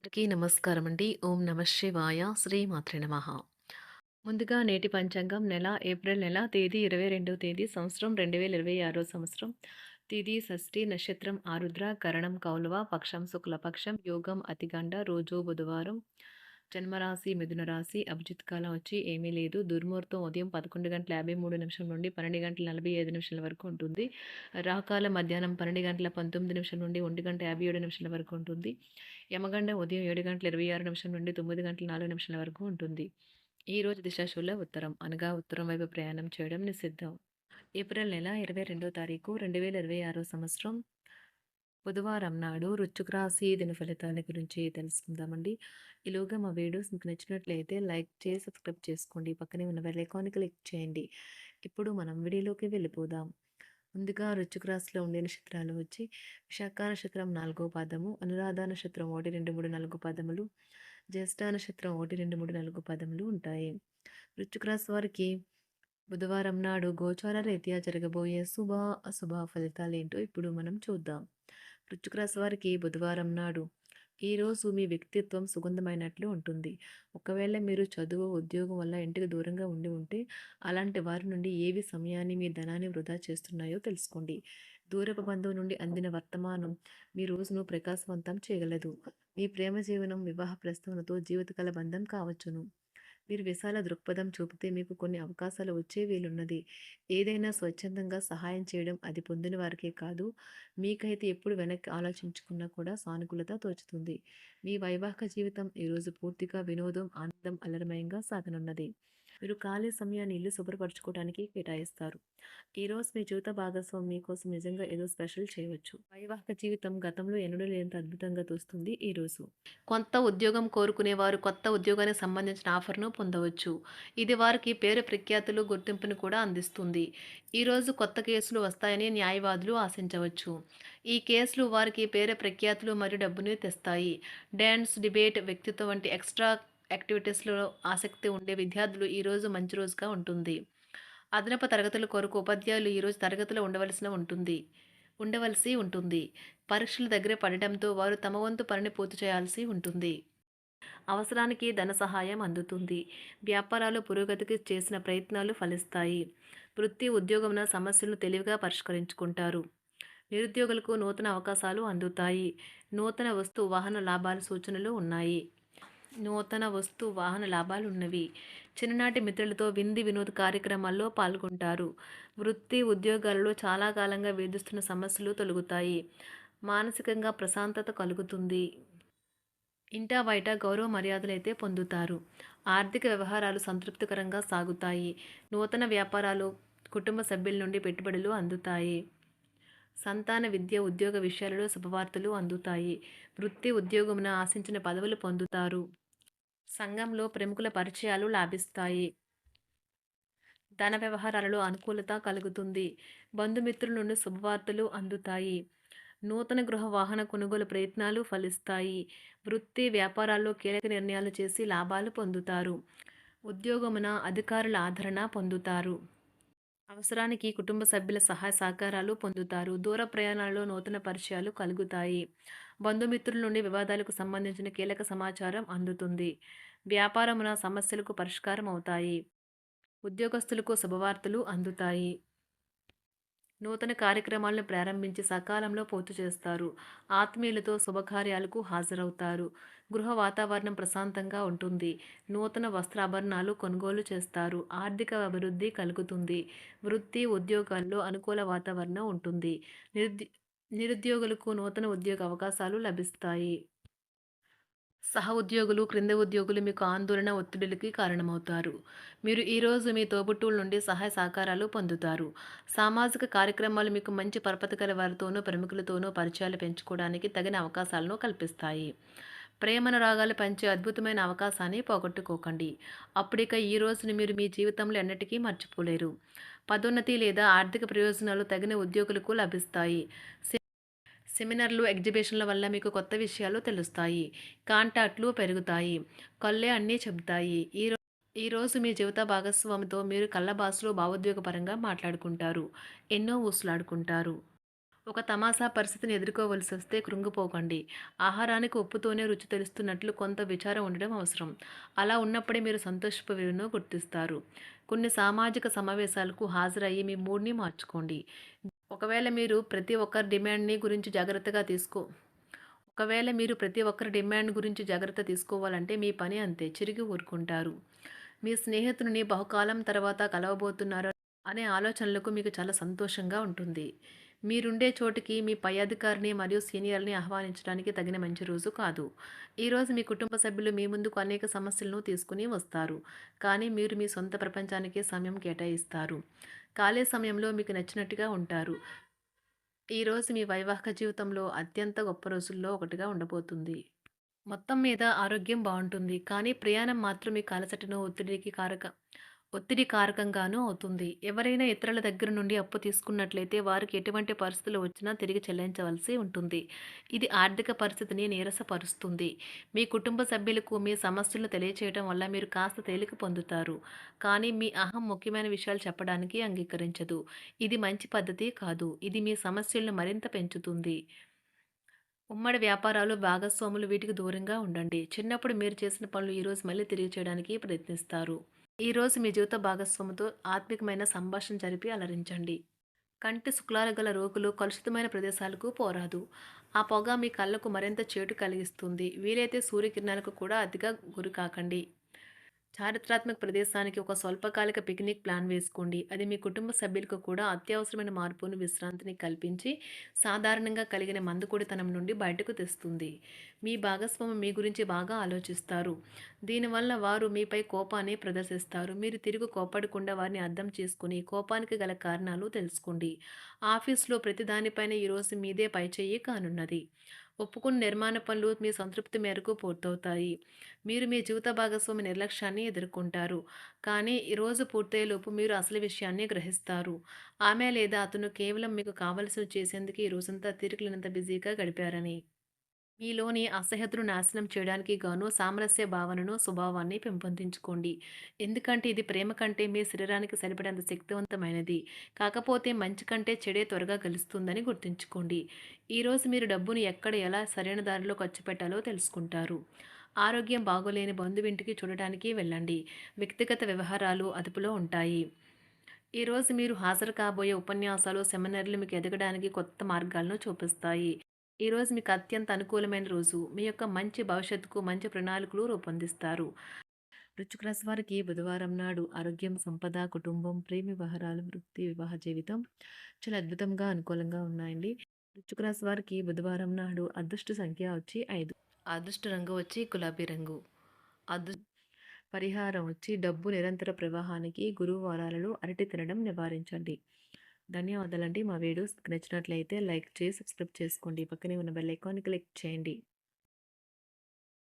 అందరికీ నమస్కారం అండి. ఓం నమ శివాయ. శ్రీమాత్రే నమః. ముందుగా నేటి పంచాంగం నెల ఏప్రిల్ నెల తేదీ 22వ తేదీ సంవత్సరం 2026 సంవత్సరం. తిథి షష్ఠి నక్షత్రం ఆరుద్ర కరణం కౌలవ పక్షం శుక్లపక్షం యోగం అతిగండ రోజు బుధవారం. జన్మరాశి మిథున రాశి. అభిజిత్ కాలం వచ్చి ఏమీ లేదు. దుర్ముహూర్తం ఉదయం 11:53 నుండి 12:45 వరకు ఉంటుంది. రాహుకాలం మధ్యాహ్నం 12:19 నుండి 1:57 వరకు ఉంటుంది. యమగండం ఉదయం 7:26 నుండి 9:04 వరకు ఉంటుంది. ఈ రోజు దిశాశూల ఉత్తరం అనగా ఉత్తరం వైపు ప్రయాణం చేయడం నిషిద్ధం. ఏప్రిల్ నెల 22వ తారీఖు 2026 సంవత్సరం బుధవారం నాడు వృశ్చిక రాశి దిన ఫలితాల గురించి తెలుసుకుందామండి. ఈలోగా మా వీడియోస్ మీకు నచ్చినట్లయితే లైక్ చేసి సబ్స్క్రైబ్ చేసుకోండి. పక్కనే ఉన్న బెల్ ఐకాన్ క్లిక్ చేయండి. ఇప్పుడు మనం వీడియోలోకి వెళ్ళిపోదాం. ముందుగా వృశ్చిక రాశిలో ఉండే నక్షత్రాలు వచ్చి విశాఖ నక్షత్రం 4వ పాదము, అనురాధ నక్షత్రం 1, 2, 3, 4 పాదములు, జ్యేష్ఠ నక్షత్రం 1, 2, 3, 4 పాదములు ఉంటాయి. వృశ్చిక రాశి వారికి బుధవారం నాడు గోచార రీత్యా జరగబోయే శుభ అశుభ ఫలితాలేంటో ఇప్పుడు మనం చూద్దాం. వృశ్చిక రాశి వారికి బుధవారం నాడు ఈరోజు మీ వ్యక్తిత్వం సుగంధమైనట్లు ఉంటుంది. ఒకవేళ మీరు చదువు ఉద్యోగం వల్ల ఇంటికి దూరంగా ఉంటే అలాంటి వారి నుండి ఏవి సమయాన్ని మీ ధనాన్ని వృధా చేస్తున్నాయో తెలుసుకోండి. దూరపు బంధువు నుండి అందిన వర్తమానం మీ రోజును ప్రకాశవంతం చేయగలదు. మీ ప్రేమ జీవనం వివాహ ప్రస్తావనతో జీవితకాల బంధం కావచ్చును. మీరు విశాల దృక్పథం చూపితే మీకు కొన్ని అవకాశాలు వచ్చే వీలున్నది. ఏదైనా స్వచ్ఛందంగా సహాయం చేయడం అది పొందిన వారికే కాదు, మీకైతే ఎప్పుడు వెనక్కి ఆలోచించుకున్నా కూడా సానుకూలత తోచుతుంది. మీ వైవాహిక జీవితం ఈరోజు పూర్తిగా వినోదం, ఆనందం అల్లరిమయంగా సాగనున్నది. మీరు ఖాళీ సమయాన్ని ఇల్లు శుభ్రపరచుకోవడానికి కేటాయిస్తారు. ఈరోజు మీ జీవిత భాగస్వామి మీకోసం నిజంగా ఏదో స్పెషల్ చేయవచ్చు. వైవాహిక జీవితం గతంలో ఎన్నడూ లేనంత అద్భుతంగా తోస్తుంది ఈరోజు. కొంత ఉద్యోగం కోరుకునేవారు కొత్త ఉద్యోగానికి సంబంధించిన ఆఫర్ను పొందవచ్చు. ఇది వారికి పేరు ప్రఖ్యాతులు గుర్తింపును కూడా అందిస్తుంది. ఈరోజు కొత్త కేసులు వస్తాయని న్యాయవాదులు ఆశించవచ్చు. ఈ కేసులు వారికి పేరు ప్రఖ్యాతులు మరియు డబ్బుని తెస్తాయి. డాన్స్, డిబేట్, వ్యక్తిత్వం వంటి ఎక్స్ట్రా యాక్టివిటీస్లో ఆసక్తి ఉండే విద్యార్థులు ఈరోజు మంచి రోజుగా ఉంటుంది. అదనపు తరగతుల కొరకు ఉపాధ్యాయులు ఈరోజు తరగతిలో ఉండవలసి ఉంటుంది. పరీక్షలు దగ్గర పడటంతో వారు తమ వంతు పనిని పూర్తి చేయాల్సి ఉంటుంది. అవసరానికి ధన సహాయం అందుతుంది. వ్యాపారాలు పురోగతికి చేసిన ప్రయత్నాలు ఫలిస్తాయి. వృత్తి ఉద్యోగమున సమస్యలను తెలివిగా పరిష్కరించుకుంటారు. నిరుద్యోగులకు నూతన అవకాశాలు అందుతాయి. నూతన వస్తు వాహన లాభాల సూచనలు ఉన్నాయి. ఉన్నవి. చిన్ననాటి మిత్రులతో వినోద కార్యక్రమాల్లో పాల్గొంటారు. వృత్తి ఉద్యోగాలలో చాలా కాలంగా వేధిస్తున్న సమస్యలు తొలగుతాయి. మానసికంగా ప్రశాంతత కలుగుతుంది. ఇంటా బయట గౌరవ మర్యాదలైతే పొందుతారు. ఆర్థిక వ్యవహారాలు సంతృప్తికరంగా సాగుతాయి. నూతన వ్యాపారాలు, కుటుంబ సభ్యుల నుండి పెట్టుబడులు అందుతాయి. సంతాన విద్య, ఉద్యోగ విషయాలలో శుభవార్తలు అందుతాయి. వృత్తి ఉద్యోగమున ఆశించిన పదవులు పొందుతారు. సంఘంలో ప్రముఖుల పరిచయాలు లాభిస్తాయి. ధన వ్యవహారాలలో అనుకూలత కలుగుతుంది. బంధుమిత్రుల నుండి శుభవార్తలు అందుతాయి. నూతన గృహ వాహన కొనుగోలు ప్రయత్నాలు ఫలిస్తాయి. వృత్తి వ్యాపారాల్లో కీలక నిర్ణయాలు చేసి లాభాలు పొందుతారు. ఉద్యోగమున అధికారుల ఆదరణ పొందుతారు. అవసరానికి కుటుంబ సభ్యుల సహాయ సహకారాలు పొందుతారు. దూర ప్రయాణాలలో నూతన పరిచయాలు కలుగుతాయి. బంధుమిత్రుల నుండి వివాదాలకు సంబంధించిన కీలక సమాచారం అందుతుంది. వ్యాపారమున సమస్యలకు పరిష్కారం అవుతాయి. ఉద్యోగస్తులకు శుభవార్తలు అందుతాయి. నూతన కార్యక్రమాలను ప్రారంభించి సకాలంలో పూర్తి చేస్తారు. ఆత్మీయులతో శుభకార్యాలకు హాజరవుతారు. గృహ వాతావరణం ప్రశాంతంగా ఉంటుంది. నూతన వస్త్రాభరణాలు కొనుగోలు చేస్తారు. ఆర్థిక అభివృద్ధి కలుగుతుంది. వృత్తి ఉద్యోగాల్లో అనుకూల వాతావరణం ఉంటుంది. నిరుద్యోగులకు నూతన ఉద్యోగ అవకాశాలు లభిస్తాయి. సహ ఉద్యోగులు, క్రింద ఉద్యోగులు మీకు ఆందోళన, ఒత్తిడులకి కారణమవుతారు. మీరు ఈరోజు మీ తోబుట్టువుల నుండి సహాయ సహకారాలు పొందుతారు. సామాజిక కార్యక్రమాలు మీకు మంచి పరపతి గల వారితోనూ, ప్రముఖులతోనూ పరిచయాలు పెంచుకోవడానికి తగిన అవకాశాలను కల్పిస్తాయి. ప్రేమానురాగాలు పంచే అద్భుతమైన అవకాశాన్ని పోగొట్టుకోకండి. అప్పుడిక ఈ రోజును మీరు మీ జీవితంలో ఎన్నటికీ మర్చిపోలేరు. పదోన్నతి లేదా ఆర్థిక ప్రయోజనాలు తగిన ఉద్యోగులకు లభిస్తాయి. సెమినార్లు, ఎగ్జిబిషన్ల వల్ల మీకు కొత్త విషయాలు తెలుస్తాయి. కాంటాక్ట్లు పెరుగుతాయి. కళ్ళే అన్నీ చెబుతాయి. ఈరోజు మీ జీవిత భాగస్వామితో మీరు కళ్ళ భాషలో భావోద్వేగపరంగా మాట్లాడుకుంటారు. ఎన్నో ఊసులాడుకుంటారు. ఒక తమాషా పరిస్థితిని ఎదుర్కోవలసొస్తే కృంగిపోకండి. ఆహారానికి ఉప్పుతోనే రుచి తెలుస్తున్నట్లు కొంత విచారం ఉండడం అవసరం. అలా ఉన్నప్పుడే మీరు సంతోషపు విలువను గుర్తిస్తారు. కొన్ని సామాజిక సమావేశాలకు హాజరయ్యి మీ మూడ్‌ని మార్చుకోండి. ఒకవేళ మీరు ప్రతి ఒక్కరి డిమాండ్‌ని గురించి జాగ్రత్తగా తీసుకో ఒకవేళ మీరు ప్రతి ఒక్కరి డిమాండ్ గురించి జాగ్రత్త తీసుకోవాలంటే మీ పని అంతే. చిరిగి ఊరుకుంటారు. మీ స్నేహితుడిని బహుకాలం తర్వాత కలవబోతున్నారు అనే ఆలోచనలకు మీకు చాలా సంతోషంగా ఉంటుంది. మీరుండే చోటికి మీ పై అధికారిని మరియు సీనియర్‌ని ఆహ్వానించడానికి తగిన మంచి రోజు కాదు. ఈరోజు మీ కుటుంబ సభ్యులు మీ ముందుకు అనేక సమస్యలను తీసుకొని వస్తారు. కానీ మీరు మీ సొంత ప్రపంచానికే సమయం కేటాయిస్తారు. ఖాళీ సమయంలో మీకు నచ్చినట్టుగా ఉంటారు. ఈరోజు మీ వైవాహిక జీవితంలో అత్యంత గొప్ప రోజుల్లో ఒకటిగా ఉండబోతుంది. మొత్తం మీద ఆరోగ్యం బావుంటుంది. కానీ ప్రయాణం మాత్రం మీకు అలసటను, ఒత్తిడి కారకంగానూ అవుతుంది. ఎవరైనా ఇతరుల దగ్గర నుండి అప్పు తీసుకున్నట్లయితే వారికి ఎటువంటి పరిస్థితులు వచ్చినా తిరిగి చెల్లించవలసి ఉంటుంది. ఇది ఆర్థిక పరిస్థితిని నీరసపరుస్తుంది. మీ కుటుంబ సభ్యులకు మీ సమస్యలను తెలియచేయడం వల్ల మీరు కాస్త తేలిక పొందుతారు. కానీ మీ అహం ముఖ్యమైన విషయాలు చెప్పడానికి అంగీకరించదు. ఇది మంచి పద్ధతి కాదు. ఇది మీ సమస్యలను మరింత పెంచుతుంది. ఉమ్మడి వ్యాపారాలు, భాగస్వాములు వీటికి దూరంగా ఉండండి. చిన్నప్పుడు మీరు చేసిన పనులు ఈరోజు మళ్ళీ తిరిగి చేయడానికి ప్రయత్నిస్తారు. ఈరోజు మీ జీవిత భాగస్వామితో ఆత్మికమైన సంభాషణ జరిపి అలరించండి. కంటి శుక్లాలు గల రోగులు కలుషితమైన ప్రదేశాలకు పోరాదు. ఆ పొగ మీ కళ్ళకు మరింత చేటు కలిగిస్తుంది. వీలైతే సూర్యకిరణాలకు కూడా అతిగా గురికాకండి. చారిత్రాత్మక ప్రదేశానికి ఒక స్వల్పకాలిక పిక్నిక్ ప్లాన్ వేసుకోండి. అది మీ కుటుంబ సభ్యులకు కూడా అత్యవసరమైన మార్పును, విశ్రాంతిని కల్పించి సాధారణంగా కలిగిన మందుకొడితనం నుండి బయటకు తెస్తుంది. మీ భాగస్వామి మీ గురించి బాగా ఆలోచిస్తారు. దీనివల్ల వారు మీపై కోపాన్ని ప్రదర్శిస్తారు. మీరు తిరిగి కోపడకుండా వారిని అర్థం చేసుకుని కోపానికి గల కారణాలు తెలుసుకోండి. ఆఫీస్లో ప్రతి దానిపైన ఈరోజు మీదే పైచేయి కానున్నది. ఒప్పుకున్న నిర్మాణ పనులు మీ సంతృప్తి మేరకు పూర్తవుతాయి. మీరు మీ జీవిత భాగస్వామి నిర్లక్ష్యాన్ని ఎదుర్కొంటారు. కానీ ఈ రోజు పూర్తయ్యేలోపు మీరు అసలు విషయాన్ని గ్రహిస్తారు. ఆమె లేదా అతను కేవలం మీకు కావలసినవి చేసేందుకు ఈ రోజంతా తీరికలేనంత బిజీగా గడిపారని. మీలోని అసహ్యతను నాశనం చేయడానికి గాను సామరస్య భావనను, స్వభావాన్ని పెంపొందించుకోండి. ఎందుకంటే ఇది ప్రేమ కంటే మీ శరీరానికి సరిపడేంత శక్తివంతమైనది. కాకపోతే మంచి కంటే చెడే త్వరగా గెలుస్తుందని గుర్తుంచుకోండి. ఈరోజు మీరు డబ్బును ఎక్కడ, ఎలా సరైన దారిలో ఖర్చు పెట్టాలో తెలుసుకుంటారు. ఆరోగ్యం బాగోలేని బంధువింటికి చూడటానికి వెళ్ళండి. వ్యక్తిగత వ్యవహారాలు అదుపులో ఉంటాయి. ఈరోజు మీరు హాజరు కాబోయే ఉపన్యాసాలు, సెమినార్లు మీకు ఎదగడానికి కొత్త మార్గాలను చూపిస్తాయి. ఈరోజు మీకు అత్యంత అనుకూలమైన రోజు. మీ యొక్క మంచి భవిష్యత్తుకు మంచి ప్రణాళికలు రూపొందిస్తారు. వృశ్చిక రాశి వారికి బుధవారం నాడు ఆరోగ్యం, సంపద, కుటుంబం, ప్రేమ వ్యవహారాలు, వృత్తి, వివాహ జీవితం చాలా అద్భుతంగా అనుకూలంగా ఉన్నాయండి. వృశ్చిక రాశి వారికి బుధవారం నాడు అదృష్ట సంఖ్య వచ్చి 5. అదృష్ట రంగు వచ్చి గులాబీ రంగు. అదృ పరిహారం వచ్చి డబ్బు నిరంతర ప్రవాహానికి గురువారాలలో అరటి తినడం నివారించండి. ధన్యవాదాలండి. మా వీడియోస్ నచ్చినట్లయితే లైక్ చేసి సబ్స్క్రైబ్ చేసుకోండి. పక్కనే ఉన్న బెల్ ఐకాన్ క్లిక్ చేయండి.